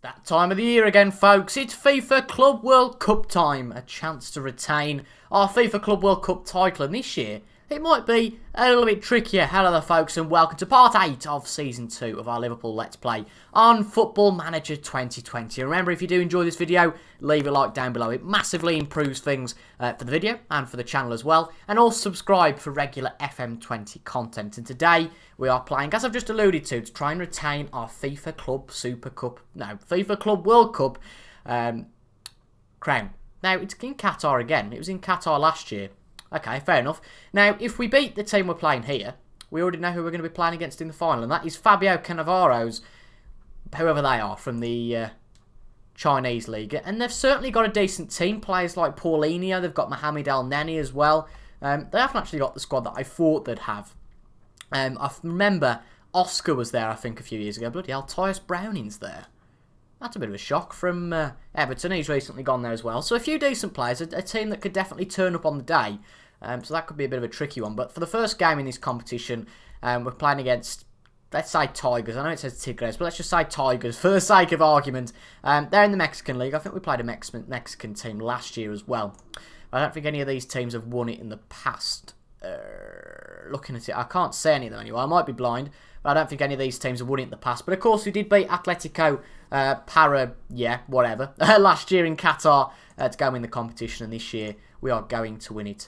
That time of the year again, folks. It's FIFA Club World Cup time. A chance to retain our FIFA Club World Cup title. And this year, it might be a little bit trickier. Hello there, folks, and welcome to part 8 of Season 2 of our Liverpool Let's Play on Football Manager 2020. And remember, if you do enjoy this video, leave a like down below. It massively improves things for the video and for the channel as well. And also subscribe for regular FM20 content. And today, we are playing, as I've just alluded to try and retain our FIFA Club World Cup crown. Now, it's in Qatar again. It was in Qatar last year. Okay, fair enough. Now, if we beat the team we're playing here, we already know who we're going to be playing against in the final, and that is Fabio Cannavaro's, whoever they are, from the Chinese league. And they've certainly got a decent team. Players like Paulinho, they've got Mohamed El Neni as well. They haven't actually got the squad that I thought they'd have. I remember Oscar was there, I think, a few years ago. Bloody hell, Tyus Browning's there. That's a bit of a shock from Everton. He's recently gone there as well. So a few decent players, a team that could definitely turn up on the day. So that could be a bit of a tricky one. But for the first game in this competition, we're playing against, let's say, Tigers. I know it says Tigres, but let's just say Tigers for the sake of argument. They're in the Mexican League. I think we played a Mexican team last year as well. I don't think any of these teams have won it in the past. Looking at it, I can't say any of them anyway. I might be blind, but I don't think any of these teams have won it in the past. But of course, we did beat Atletico last year in Qatar to go win the competition, and this year we are going to win it.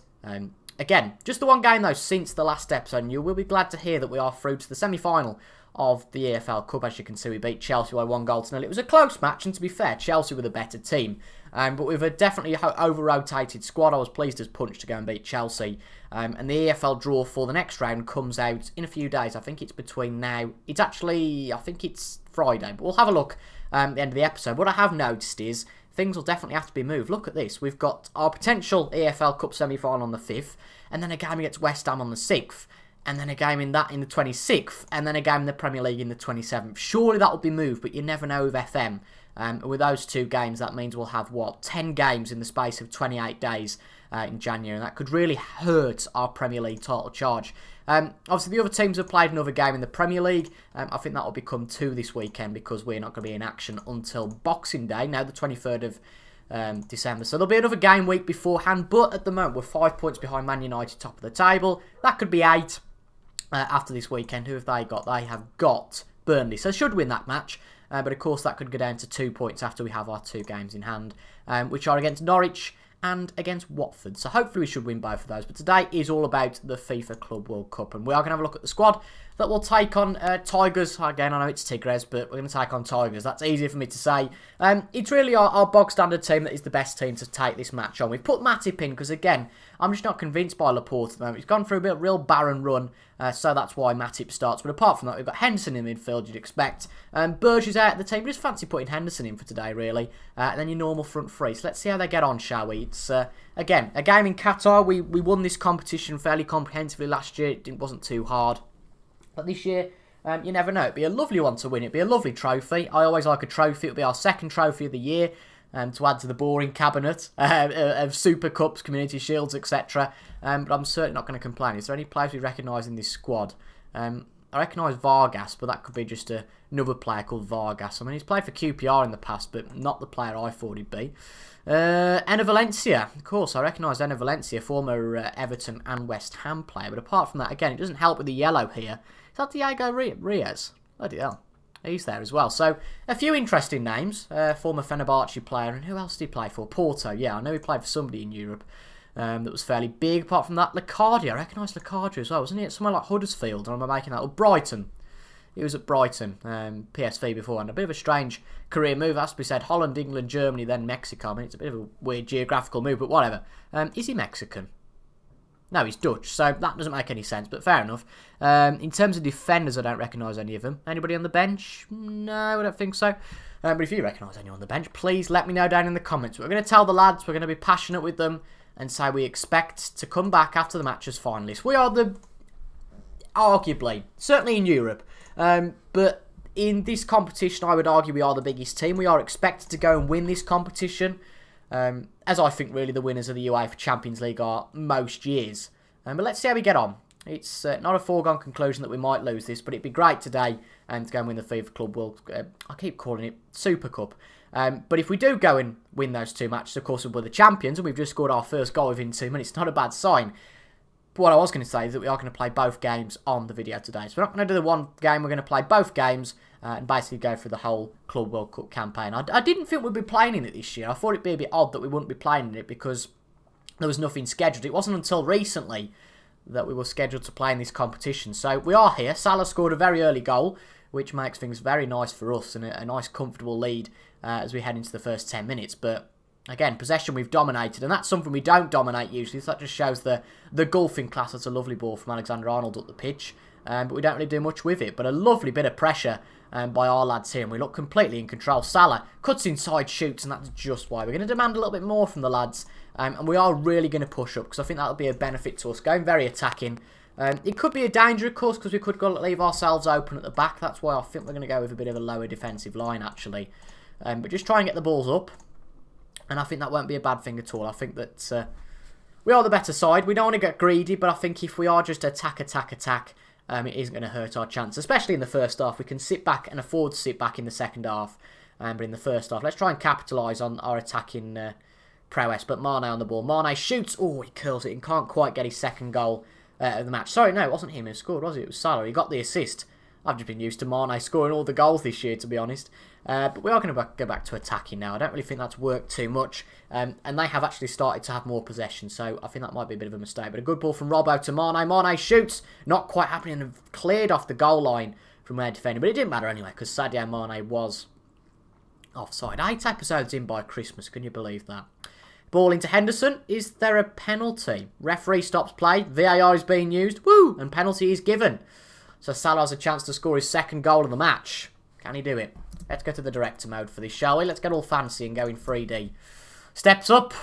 Again, just the one game though since the last episode, and you will be glad to hear that we are through to the semi-final of the EFL Cup. As you can see, we beat Chelsea by 1-0. It was a close match, and to be fair, Chelsea were the better team. But with a definitely over-rotated squad, I was pleased as punch to go and beat Chelsea. And the EFL draw for the next round comes out in a few days. I think it's between now. It's actually, I think it's Friday. But we'll have a look at the end of the episode. What I have noticed is things will definitely have to be moved. Look at this. We've got our potential EFL Cup semi-final on the 5th. And then a game against West Ham on the 6th. And then a game in the 26th. And then a game in the Premier League in the 27th. Surely that will be moved, but you never know with FM. With those two games, that means we'll have, 10 games in the space of 28 days in January. And that could really hurt our Premier League title charge. Obviously, the other teams have played another game in the Premier League. I think that will become 2 this weekend because we're not going to be in action until Boxing Day, now the 23rd of December. So there'll be another game week beforehand. But at the moment, we're 5 points behind Man United, top of the table. That could be 8 after this weekend. Who have they got? They have got Burnley. So they should win that match. But of course, that could go down to 2 points after we have our 2 games in hand, which are against Norwich and against Watford. So hopefully we should win both of those. But today is all about the FIFA Club World Cup. And we are going to have a look at the squad that will take on Tigers. Again, I know it's Tigres, but we're going to take on Tigers. That's easier for me to say. It's really our bog standard team that is the best team to take this match on. We've put Matip in because, again, I'm just not convinced by Laporte at the moment. He's gone through a real barren run, so that's why Matip starts. But apart from that, we've got Henderson in midfield, you'd expect. Burge is out of the team. We just fancy putting Henderson in for today, really. And then your normal front three. So let's see how they get on, shall we? It's, again, a game in Qatar. We won this competition fairly comprehensively last year. It wasn't too hard. But this year, you never know. It'd be a lovely one to win. It'd be a lovely trophy. I always like a trophy. It'll be our second trophy of the year. To add to the boring cabinet of Super Cups, Community Shields, etc. But I'm certainly not going to complain. Is there any players we recognise in this squad? I recognise Vargas, but that could be just another player called Vargas. I mean, he's played for QPR in the past, but not the player I thought he'd be. Enner Valencia. Of course, I recognise Enner Valencia, former Everton and West Ham player. But apart from that, again, it doesn't help with the yellow here. Is that Diego Reyes? Bloody hell. He's there as well. So, a few interesting names. Former Fenerbahce player. And who else did he play for? Porto. Yeah, I know he played for somebody in Europe that was fairly big. Apart from that, Lecardia. I recognise Lecardia as well. Wasn't he at somewhere like Huddersfield? Or am I making that? Or Brighton. He was at Brighton. PSV beforehand. A bit of a strange career move. Has to be said. Holland, England, Germany, then Mexico. I mean, it's a bit of a weird geographical move, but whatever. Is he Mexican? No, he's Dutch, so that doesn't make any sense, but fair enough. In terms of defenders, I don't recognise any of them. Anybody on the bench? No, I don't think so. But if you recognise anyone on the bench, please let me know down in the comments. We're going to tell the lads, we're going to be passionate with them, and say we expect to come back after the match as finalists. We are arguably, certainly in Europe, but in this competition, I would argue we are the biggest team. We are expected to go and win this competition. As I think really the winners of the UEFA Champions League are most years. But let's see how we get on. It's not a foregone conclusion that we might lose this, but it'd be great today to go and win the FIFA Club World. I keep calling it Super Cup. But if we do go and win those 2 matches, of course, we're the champions, and we've just scored our first goal within 2 minutes. Not a bad sign. But what I was going to say is that we are going to play both games on the video today. So we're not going to do the one game, we're going to play both games and basically go through the whole Club World Cup campaign. I didn't think we'd be playing in it this year. I thought it'd be a bit odd that we wouldn't be playing in it because there was nothing scheduled. It wasn't until recently that we were scheduled to play in this competition. So we are here. Salah scored a very early goal, which makes things very nice for us and a nice comfortable lead as we head into the first 10 minutes. But again, possession we've dominated, and that's something we don't dominate usually, so that just shows the golfing class. That's a lovely ball from Alexander-Arnold up the pitch, but we don't really do much with it. But a lovely bit of pressure by our lads here, and we look completely in control. Salah cuts inside, shoots, and that's just why. We're going to demand a little bit more from the lads, and we are really going to push up, because I think that'll be a benefit to us, going very attacking. It could be a danger, of course, because we could leave ourselves open at the back. That's why I think we're going to go with a bit of a lower defensive line, actually. But just try and get the balls up. And I think that won't be a bad thing at all. I think that we are the better side. We don't want to get greedy, but I think if we are just attack, it isn't going to hurt our chance. Especially in the first half. We can sit back and afford to sit back in the second half. But in the first half, let's try and capitalise on our attacking prowess. But Mane on the ball. Mane shoots. Oh, he curls it and can't quite get his second goal of the match. Sorry, no, it wasn't him who scored, was it? It was Salah. He got the assist. I've just been used to Mane scoring all the goals this year, to be honest. But we are going to go back to attacking now. I don't really think that's worked too much. And they have actually started to have more possession, so I think that might be a bit of a mistake. But a good ball from Robbo to Mane. Mane shoots. Not quite happening, and cleared off the goal line from where defending. But it didn't matter anyway, because Sadio Mane was offside. 8 episodes in by Christmas, can you believe that? Ball into Henderson. Is there a penalty? Referee stops play. VAR is being used. Woo! And penalty is given. So Salah has a chance to score his second goal of the match. Can he do it? Let's go to the director mode for this, shall we? Let's get all fancy and go in 3D. Steps up.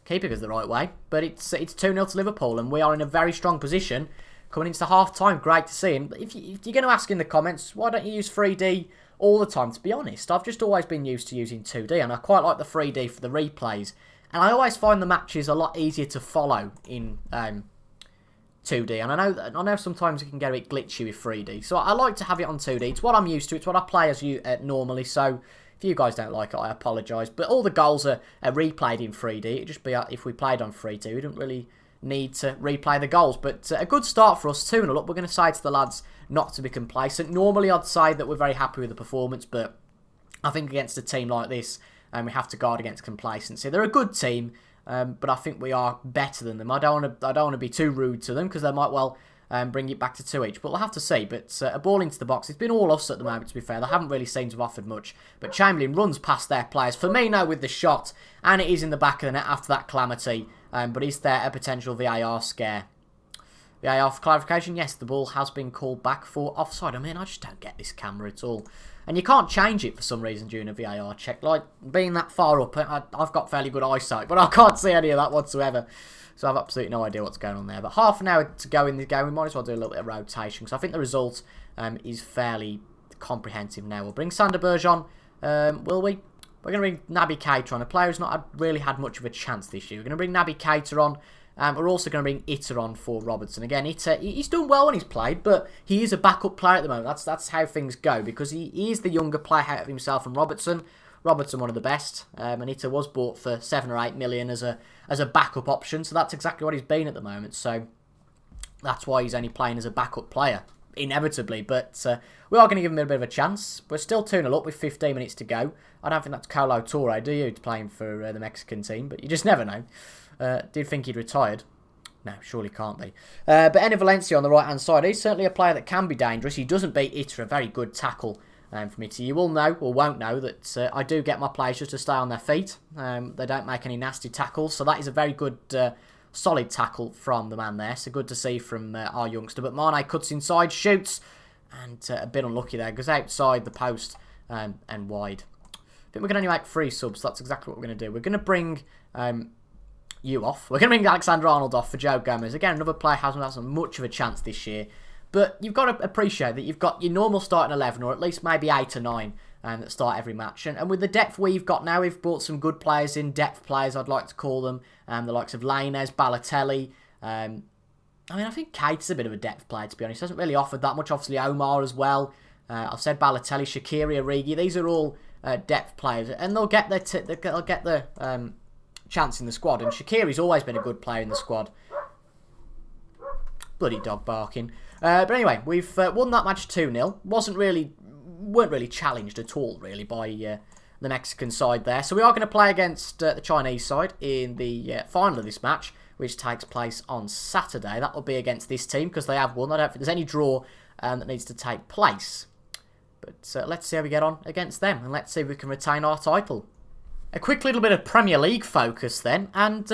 Keeper goes the right way. But it's 2-0 to Liverpool, and we are in a very strong position coming into half-time. Great to see. And if you're going to ask in the comments, why don't you use 3D all the time? To be honest, I've just always been used to using 2D, and I quite like the 3D for the replays. And I always find the matches a lot easier to follow in 2D, and I know sometimes it can get a bit glitchy with 3D, so I like to have it on 2D. It's what I'm used to, it's what I play as normally, so if you guys don't like it, I apologise. But all the goals are replayed in 3D. It'd just be if we played on 3D, we didn't really need to replay the goals. But a good start for us, 2-0 up. We're going to say to the lads not to be complacent. Normally I'd say that we're very happy with the performance, but I think against a team like this, we have to guard against complacency. They're a good team, but I think we are better than them. I don't want to be too rude to them, because they might well bring it back to 2 each. But we'll have to see. But a ball into the box. It's been all us at the moment, to be fair. They haven't really seemed to have offered much. But Chamberlain runs past their players. Firmino with the shot, and it is in the back of the net after that calamity. But is there a potential VAR scare? VAR for clarification, yes, the ball has been called back for offside. I mean, I just don't get this camera at all. And you can't change it for some reason during a VAR check. Like, being that far up, I've got fairly good eyesight, but I can't see any of that whatsoever. So I've absolutely no idea what's going on there. But half an hour to go in the game, we might as well do a little bit of rotation, because I think the result is fairly comprehensive now. We'll bring Sander Berge on, will we? We're going to bring Naby Keita on, a player who's not really had much of a chance this year. We're going to bring Naby Keita on. We're also going to bring Itter on for Robertson. Again, Itter, he's done well when he's played, but he is a backup player at the moment. That's how things go, because he is the younger player out of himself and Robertson. Robertson, one of the best, and Itter was bought for 7 or 8 million as a backup option, so that's exactly what he's been at the moment. So that's why he's only playing as a backup player, inevitably. But we are going to give him a bit of a chance. We're still 2-0 up with 15 minutes to go. I don't think that's Colo Touré, do you, playing for the Mexican team? But you just never know. Did think he'd retired. No, surely can't be. But Enner Valencia on the right-hand side, he's certainly a player that can be dangerous. He doesn't beat Itter, a very good tackle from Itter. You will know, or won't know, that I do get my players just to stay on their feet. They don't make any nasty tackles, so that is a very good, solid tackle from the man there. So good to see from our youngster. But Mane cuts inside, shoots, and a bit unlucky there. Goes outside the post and wide. I think we can only make 3 subs. That's exactly what we're going to do. We're going to bring you off. We're going to bring Alexander-Arnold off for Joe Gomez. Again, another player who hasn't had much of a chance this year. But you've got to appreciate that you've got your normal starting 11, or at least maybe 8 or 9 that start every match. And with the depth we've got now, we've brought some good players in, depth players I'd like to call them. The likes of Lainez, Balotelli, I mean, I think Kate's a bit of a depth player, to be honest. He hasn't really offered that much. Obviously, Omar as well. I've said Balotelli, Shaqiri, Origi. These are all depth players, and they'll get their chance in the squad. And Shaqiri's always been a good player in the squad. Bloody dog barking. But anyway, we've won that match 2-0. Weren't really challenged at all, really, by the Mexican side there. So we are going to play against the Chinese side in the final of this match, which takes place on Saturday. That will be against this team because they have won. I don't think there's any draw that needs to take place. But let's see how we get on against them, and let's see if we can retain our title. A quick little bit of Premier League focus then, and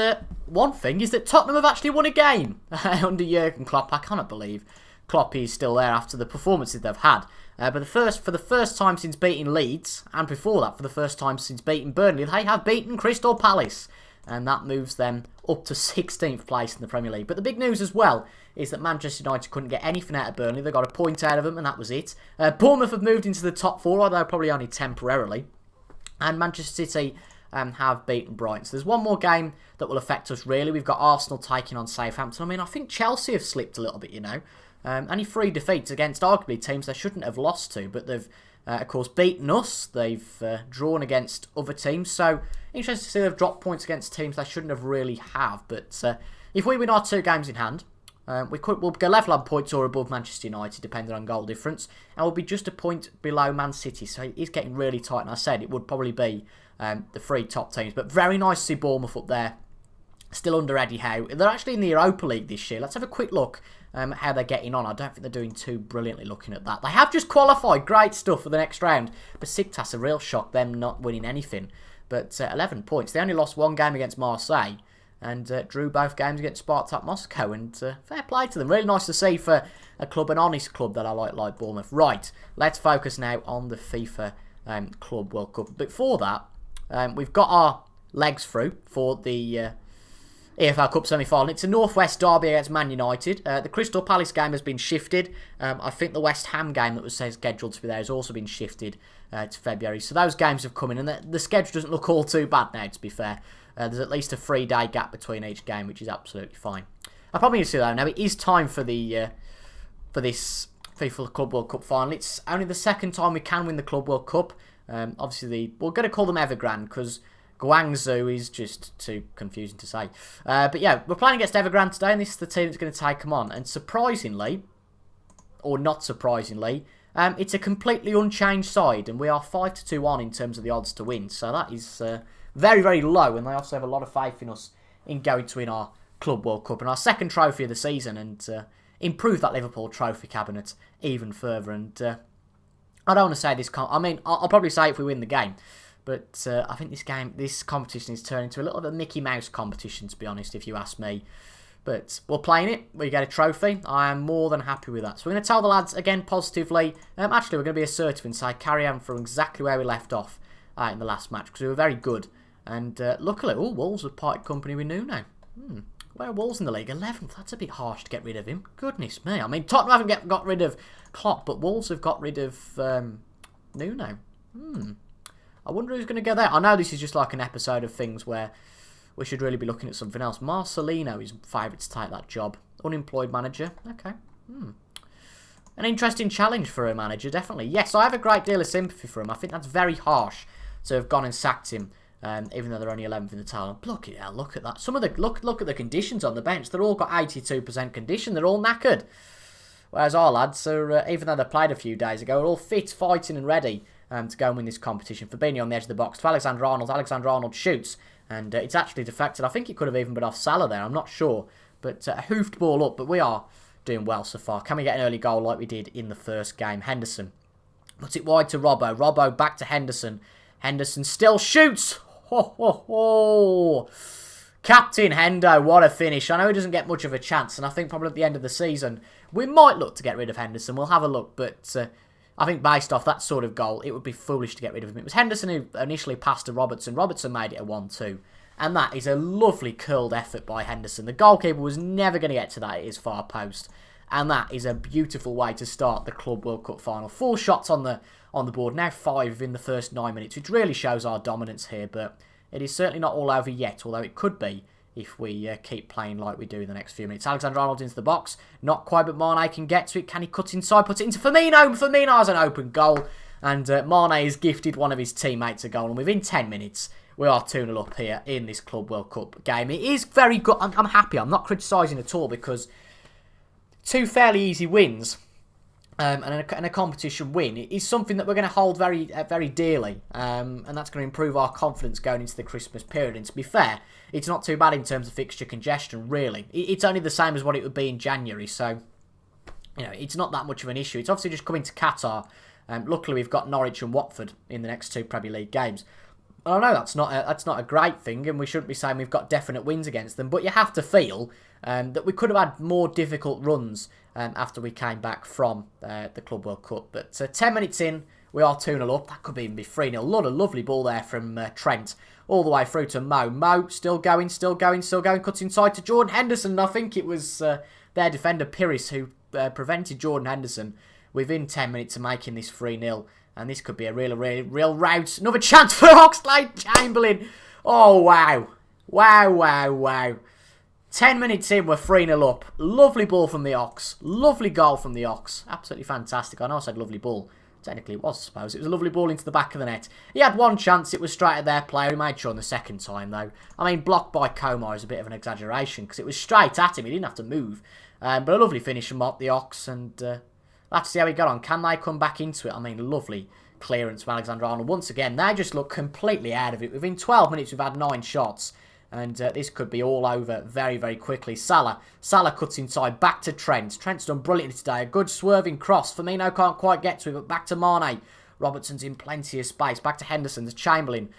one thing is that Tottenham have actually won a game under Jurgen Klopp. I cannot believe Klopp is still there after the performances they've had. But for the first time since beating Leeds, and before that for the first time since beating Burnley, they have beaten Crystal Palace. And that moves them up to 16th place in the Premier League. But the big news as well is that Manchester United couldn't get anything out of Burnley. They got a point out of them, and that was it. Bournemouth have moved into the top 4, although probably only temporarily. And Manchester City have beaten Brighton. So there's one more game that will affect us, really. We've got Arsenal taking on Southampton. I mean, I think Chelsea have slipped a little bit, you know. Only 3 defeats against arguably teams they shouldn't have lost to, but they've, of course, beaten us. They've drawn against other teams. So interesting to see they've dropped points against teams they shouldn't have really have. But if we win our 2 games in hand, we'll go level on points or above Manchester United, depending on goal difference, and we'll be just a point below Man City. So it is getting really tight. And I said it would probably be the 3 top teams, but very nice to see Bournemouth up there, still under Eddie Howe. They're actually in the Europa League this year. Let's have a quick look how they're getting on. I don't think they're doing too brilliantly looking at that. They have just qualified. Great stuff for the next round. Besiktas, a real shock, them not winning anything. But 11 points. They only lost 1 game against Marseille and drew both games against Spartak Moscow. And fair play to them. Really nice to see for a club, an honest club that I like Bournemouth. Right, let's focus now on the FIFA Club World Cup. Before that, we've got our legs through for the EFL Cup semi-final. It's a Northwest derby against Man United. The Crystal Palace game has been shifted. I think the West Ham game that was scheduled to be there has also been shifted to February. So those games have come in, and the schedule doesn't look all too bad now, to be fair. There's at least a 3-day gap between each game, which is absolutely fine. I probably need to say that now. It is time for the for this FIFA Club World Cup final. It's only the second time we can win the Club World Cup. Obviously, we're going to call them Evergrande because Guangzhou is just too confusing to say. But yeah, we're playing against Evergrande today, and this is the team that's going to take them on. And surprisingly, or not surprisingly, it's a completely unchanged side, and we are 5-2 on in terms of the odds to win. So that is very, very low, and they also have a lot of faith in us in going to win our Club World Cup and our second trophy of the season, and improve that Liverpool trophy cabinet even further. And I don't want to say this. I mean, I'll probably say if we win the game. But I think this competition is turning into a little bit of a Mickey Mouse competition, to be honest, if you ask me. But we're playing it. We get a trophy. I am more than happy with that. So we're going to tell the lads, again, positively. Actually, we're going to be assertive and say carry on from exactly where we left off in the last match, because we were very good. And luckily, Wolves have parted company with Nuno. Where are Wolves in the league? 11th. That's a bit harsh to get rid of him. Goodness me. I mean, Tottenham haven't got rid of Klopp, but Wolves have got rid of Nuno. I wonder who's going to go there. I know this is just like an episode of things where we should really be looking at something else. Marcelino is favourite to take that job. Unemployed manager. Okay. An interesting challenge for a manager, definitely. Yes, I have a great deal of sympathy for him. I think that's very harsh to have gone and sacked him, even though they're only 11th in the table. Look at that. Some of the look at the conditions on the bench. They're all got 82% condition. They're all knackered. Whereas our lads are, even though they played a few days ago, are all fit, fighting and ready to go and win this competition. Fabinho on the edge of the box to Alexander Arnold. Alexander Arnold shoots, and it's actually deflected. I think it could have even been off Salah there. I'm not sure, but a hoofed ball up. But we are doing well so far. Can we get an early goal like we did in the first game? Henderson puts it wide to Robbo. Robbo back to Henderson. Henderson still shoots. Ho, ho, ho. Captain Hendo, what a finish. I know he doesn't get much of a chance, and I think probably at the end of the season we might look to get rid of Henderson. We'll have a look, but I think based off that sort of goal, it would be foolish to get rid of him. It was Henderson who initially passed to Robertson. Robertson made it a 1-2. And that is a lovely curled effort by Henderson. The goalkeeper was never going to get to that at his far post. And that is a beautiful way to start the Club World Cup final. 4 shots on the board, now 5 in the first 9 minutes, which really shows our dominance here. But it is certainly not all over yet, although it could be if we keep playing like we do in the next few minutes. Alexander-Arnold into the box. Not quite, but Mane can get to it. Can he cut inside? Put it into Firmino. Firmino has an open goal. And Mane has gifted one of his teammates a goal. And within 10 minutes, we are 2-0 up here in this Club World Cup game. It is very good. I'm happy. I'm not criticising at all because 2 fairly easy wins and a competition win is something that we're going to hold very, very dearly. And that's going to improve our confidence going into the Christmas period. And to be fair, it's not too bad in terms of fixture congestion, really. It's only the same as what it would be in January. So, it's not that much of an issue. It's obviously just coming to Qatar. Luckily, we've got Norwich and Watford in the next 2 Premier League games. I know that's not a great thing, and we shouldn't be saying we've got definite wins against them, but you have to feel that we could have had more difficult runs after we came back from the Club World Cup. But 10 minutes in, we are 2-0 up. That could even be 3-0. A lot of lovely ball there from Trent, all the way through to Mo. Mo still going, cuts inside to Jordan Henderson. And I think it was their defender, Pires, who prevented Jordan Henderson within 10 minutes of making this 3-0. And this could be a real rout. Another chance for Oxlade-Chamberlain. Oh, wow. Wow. 10 minutes in, we're 3-0 up. Lovely ball from the Ox. Lovely goal from the Ox. Absolutely fantastic. I know I said lovely ball. Technically it was, I suppose. It was a lovely ball into the back of the net. He had one chance. It was straight at their player. He made sure on the second time, though. I mean, blocked by Komar is a bit of an exaggeration because it was straight at him. He didn't have to move. But a lovely finish from the Ox. And let's see how he got on. Can they come back into it? I mean, lovely clearance from Alexander-Arnold. Once again, they just look completely out of it. Within 12 minutes, we've had 9 shots. And this could be all over very, very quickly. Salah cuts inside. Back to Trent. Trent's done brilliantly today. A good swerving cross. Firmino can't quite get to it, but back to Mane. Robertson's in plenty of space. Back to Henderson. To Chamberlain.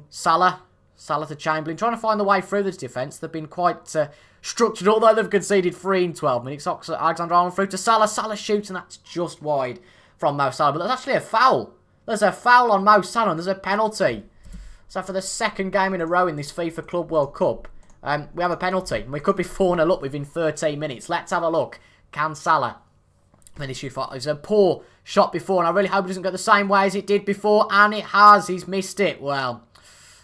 Salah to Chamberlain. Trying to find the way through this defence. They've been quite structured, although they've conceded 3 in 12 minutes. Alexander-Arnold through to Salah. Salah shoots, and that's just wide from Mo Salah. But there's actually a foul. There's a foul on Mo Salah, and there's a penalty. So for the second game in a row in this FIFA Club World Cup, we have a penalty. We could be 4-0 up within 13 minutes. Let's have a look. Can Salah finish it? It was a poor shot before, and I really hope it doesn't go the same way as it did before, and it has. He's missed it. Well,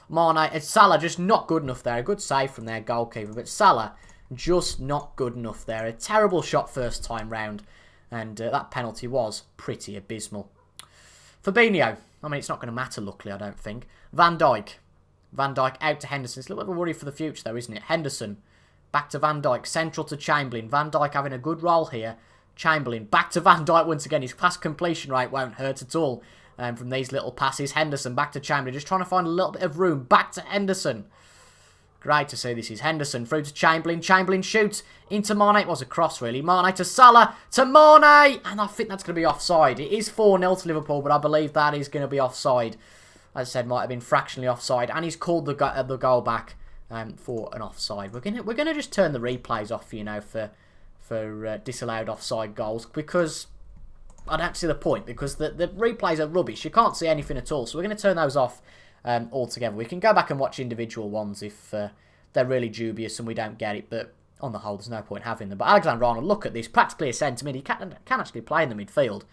Salah just not good enough there. A good save from their goalkeeper, but Salah just not good enough there. A terrible shot first time round, and that penalty was pretty abysmal. Fabinho. I mean, it's not going to matter, luckily, I don't think. Van Dijk out to Henderson. It's a little bit of a worry for the future, though, isn't it? Henderson, back to Van Dijk, central to Chamberlain. Van Dijk having a good role here. Chamberlain, back to Van Dijk once again. His pass completion rate won't hurt at all from these little passes. Henderson, back to Chamberlain, just trying to find a little bit of room. Back to Henderson. Great to see this is Henderson through to Chamberlain. Chamberlain shoots into Mane. It was a cross, really. Mane to Salah to Mane. And I think that's going to be offside. It is 4-0 to Liverpool, but I believe that is going to be offside. As I said, might have been fractionally offside. And he's called the goal back for an offside. We're gonna just turn the replays off, for disallowed offside goals, because I don't see the point, because the replays are rubbish. You can't see anything at all. So we're going to turn those off altogether. We can go back and watch individual ones if they're really dubious and we don't get it, but on the whole, there's no point having them. But Alexander-Arnold, look at this, practically a centre mid. He can actually play in the midfield,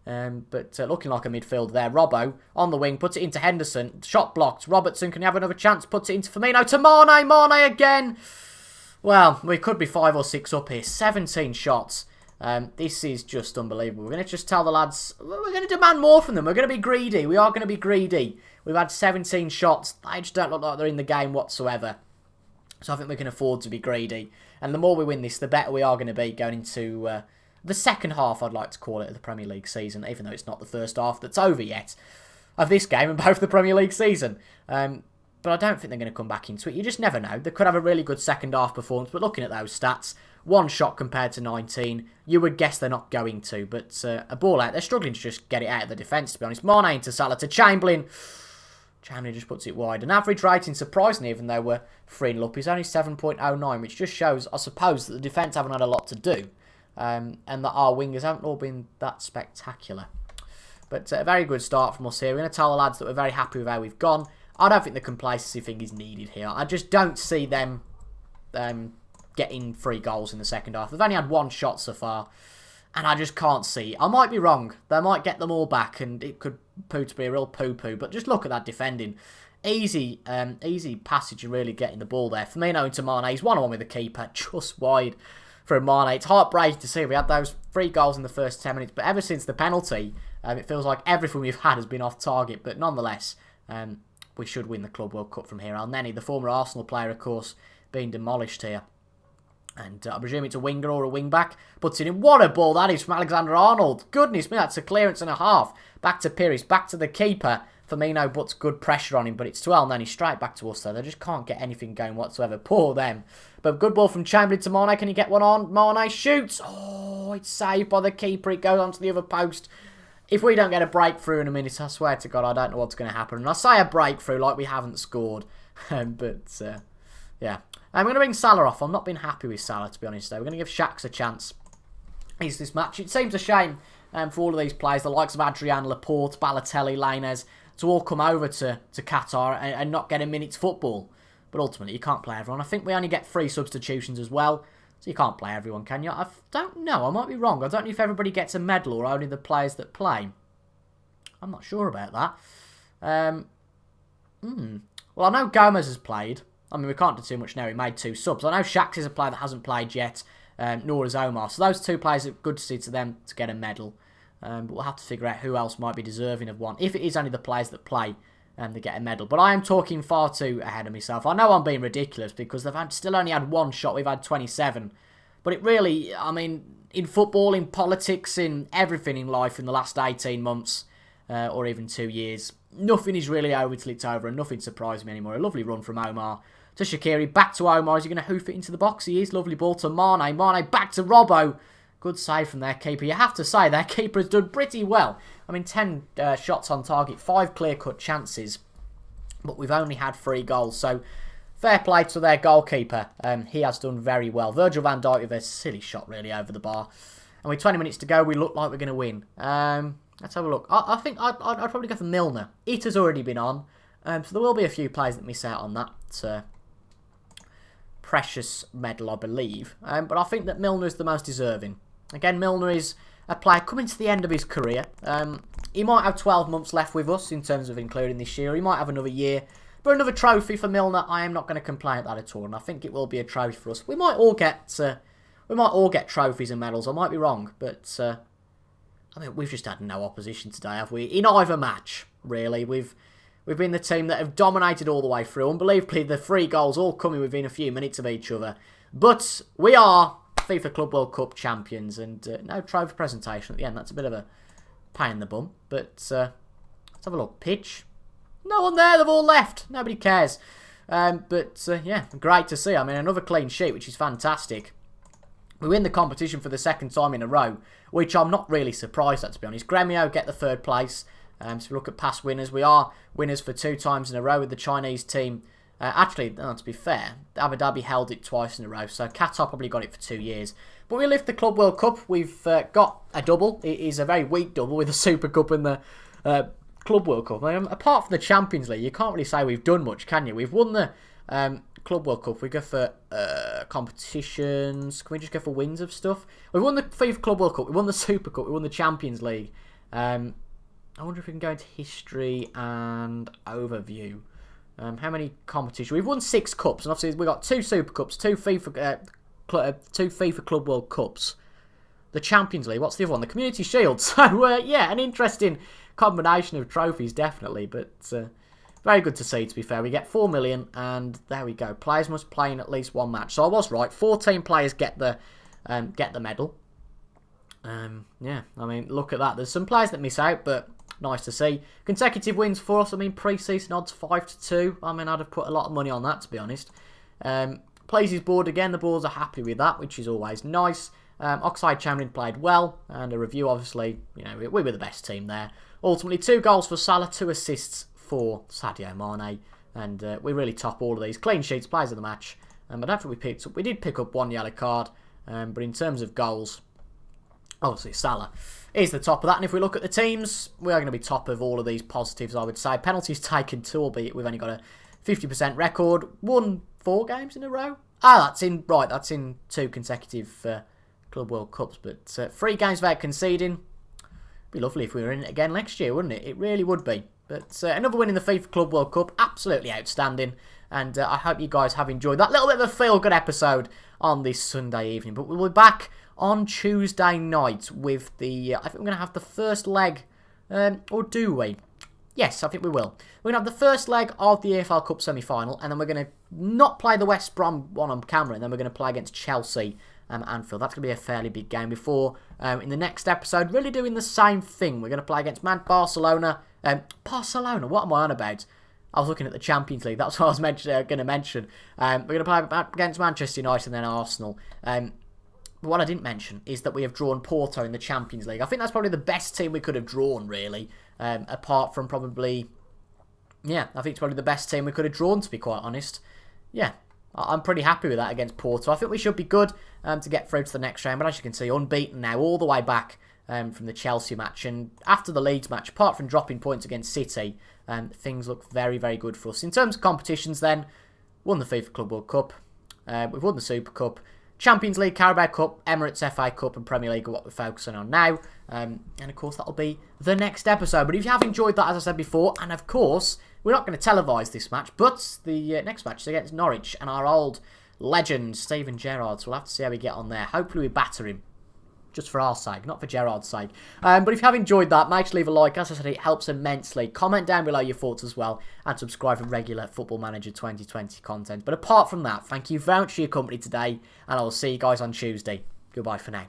but looking like a midfield there. Robbo on the wing, puts it into Henderson, shot blocked. Robertson can have another chance, puts it into Firmino to Mane again. Well, we could be 5 or 6 up here. 17 shots. This is just unbelievable. We're going to just tell the lads, we're going to demand more from them. We're going to be greedy. We are going to be greedy. We've had 17 shots. They just don't look like they're in the game whatsoever. So I think we can afford to be greedy. And the more we win this, the better we are going to be going into the second half, I'd like to call it, of the Premier League season, even though it's not the first half that's over yet of this game and both the Premier League season. But I don't think they're going to come back into it. You just never know. They could have a really good second half performance, but looking at those stats, 1 shot compared to 19, you would guess they're not going to. But a ball out, they're struggling to just get it out of the defence, to be honest. Mane into Salah to Chamberlain. Chamberlain just puts it wide. An average rating, surprisingly, even though we're 3-0 up, is only 7.09, which just shows, I suppose, that the defence haven't had a lot to do. And that our wingers haven't all been that spectacular. But a very good start from us here. We're going to tell the lads that we're very happy with how we've gone. I don't think the complacency thing is needed here. I just don't see them getting 3 goals in the second half. They've only had 1 shot so far. And I just can't see. I might be wrong. They might get them all back and it could prove to be a real poo-poo. But just look at that defending. Easy passage and really getting the ball there. Firmino into Mane. He's 1-on-1 with the keeper. Just wide for Mane. It's heartbreaking to see. We had those 3 goals in the first 10 minutes. But ever since the penalty, it feels like everything we've had has been off target. But nonetheless, we should win the Club World Cup from here. Elneny, the former Arsenal player, of course, being demolished here. And I presume it's a winger or a wing-back. Puts it in. What a ball that is from Alexander-Arnold. Goodness me, that's a clearance and a half. Back to Pires, back to the keeper. Firmino puts good pressure on him, but it's to Elneny, straight back to us though. They just can't get anything going whatsoever. Poor them. But good ball from Chamberlain to Mane. Can he get one on? Mane shoots. Oh, it's saved by the keeper. It goes onto the other post. If we don't get a breakthrough in a minute, I swear to God, I don't know what's going to happen. And I say a breakthrough like we haven't scored. Yeah. I'm going to bring Salah off. I'm not been happy with Salah, to be honest, though. We're going to give Shax a chance. Is this match? It seems a shame for all of these players, the likes of Adrian, Laporte, Balotelli, Lainez, to all come over to Qatar and not get a minute's football. But ultimately, you can't play everyone. I think we only get 3 substitutions as well. So you can't play everyone, can you? I don't know. I might be wrong. I don't know if everybody gets a medal or only the players that play. I'm not sure about that. Well, I know Gomez has played. I mean, we can't do too much now. He made 2 subs. I know Shax is a player that hasn't played yet, nor has Omar. So those 2 players, are good to see to them to get a medal. But we'll have to figure out who else might be deserving of one. If it is only the players that play, they get a medal. But I am talking far too ahead of myself. I know I'm being ridiculous because they've still only had 1 shot. We've had 27. But it really, I mean, in football, in politics, in everything in life in the last 18 months, or even 2 years, nothing is really over till it's over and nothing surprises me anymore. A lovely run from Omar to Shaqiri, back to Omar. Is he going to hoof it into the box? He is. Lovely ball to Mane. Mane back to Robbo. Good save from their keeper. You have to say, their keeper has done pretty well. I mean, 10 shots on target, 5 clear-cut chances, but we've only had 3 goals. So, fair play to their goalkeeper. He has done very well. Virgil van Dijk with a silly shot, really, over the bar. And with 20 minutes to go, we look like we're going to win. Let's have a look. I think I'd probably go for Milner. Ita's already been on. So there will be a few players that miss out on that precious medal, I believe. But I think that Milner is the most deserving. Again, Milner is a player coming to the end of his career. He might have 12 months left with us in terms of including this year. He might have another year. But another trophy for Milner, I am not going to complain at that at all. And I think it will be a trophy for us. We might all get trophies and medals. I might be wrong, but I mean, we've just had no opposition today, have we? In either match, really. We've been the team that have dominated all the way through. Unbelievably, the 3 goals all coming within a few minutes of each other. But we are FIFA Club World Cup champions, and no trophy presentation at the end. That's a bit of a pain in the bum. But let's have a look. Pitch. No one there. They've all left. Nobody cares. Yeah, great to see. I mean, another clean sheet, which is fantastic. We win the competition for the 2nd time in a row, which I'm not really surprised at, to be honest. Gremio get the 3rd place. So if we look at past winners, we are winners for 2 times in a row with the Chinese team. Actually, to be fair, Abu Dhabi held it twice in a row, so Qatar probably got it for 2 years. But we lift the Club World Cup. We've got a double. It is a very weak double with the Super Cup and the Club World Cup. I mean, apart from the Champions League, you can't really say we've done much, can you? We've won the Club World Cup. We go for competitions. Can we just go for wins of stuff? We've won the FIFA Club World Cup. We won the Super Cup. We won the Champions League. I wonder if we can go into history and overview. How many competitions? We've won 6 cups, and obviously we've got 2 Super Cups, 2 FIFA Club World Cups. The Champions League, what's the other one? The Community Shield. So, yeah, an interesting combination of trophies, definitely. But very good to see, to be fair. We get 4 million, and there we go. Players must play in at least 1 match. So I was right. 14 players get the medal. Yeah, I mean, look at that. There's some players that miss out, but nice to see. Consecutive wins for us. I mean, pre-season odds 5-2. I mean, I'd have put a lot of money on that, to be honest. Plays his board again. The Bulls are happy with that, which is always nice. Oxide Chamberlain played well, and a review, obviously, you know, we were the best team there. Ultimately, 2 goals for Salah, 2 assists for Sadio Mane, and we really top all of these. Clean sheets, players of the match. But after we did pick up 1 yellow card, but in terms of goals, obviously Salah is the top of that. And if we look at the teams, we are going to be top of all of these positives, I would say. Penalties taken 2, albeit we've only got a 50% record. Won 4 games in a row. That's in 2 consecutive Club World Cups. But 3 games without conceding. It'd be lovely if we were in it again next year, wouldn't it? It really would be. But another win in the FIFA Club World Cup, absolutely outstanding. And I hope you guys have enjoyed that little bit of a feel-good episode on this Sunday evening. But we'll be back on Tuesday night with the... I think we're going to have the first leg, or do we? Yes, I think we will. We're going to have the first leg of the EFL Cup semi-final, and then we're going to not play the West Brom one on camera, and then we're going to play against Chelsea at Anfield. That's going to be a fairly big game before, in the next episode, really doing the same thing. We're going to play against Barcelona. Barcelona, what am I on about? I was looking at the Champions League. That's what I was going to mention. We're going to play against Manchester United and then Arsenal. But what I didn't mention is that we have drawn Porto in the Champions League. I think that's probably the best team we could have drawn, really. Apart from probably... Yeah, I think it's probably the best team we could have drawn, to be quite honest. Yeah, I'm pretty happy with that against Porto. I think we should be good to get through to the next round. But as you can see, unbeaten now, all the way back from the Chelsea match. And after the Leeds match, apart from dropping points against City, things look very, very good for us. In terms of competitions then, won the FIFA Club World Cup. We've won the Super Cup. Champions League, Carabao Cup, Emirates FA Cup and Premier League are what we're focusing on now. And of course that'll be the next episode. But if you have enjoyed that, as I said before, and of course we're not going to televise this match, but the next match is against Norwich and our old legend Steven Gerrard. So we'll have to see how we get on there. Hopefully we batter him. Just for our sake, not for Gerrard's sake. But if you have enjoyed that, make sure to leave a like. As I said, it helps immensely. Comment down below your thoughts as well. And subscribe for regular Football Manager 2020 content. But apart from that, thank you very much for your company today. And I will see you guys on Tuesday. Goodbye for now.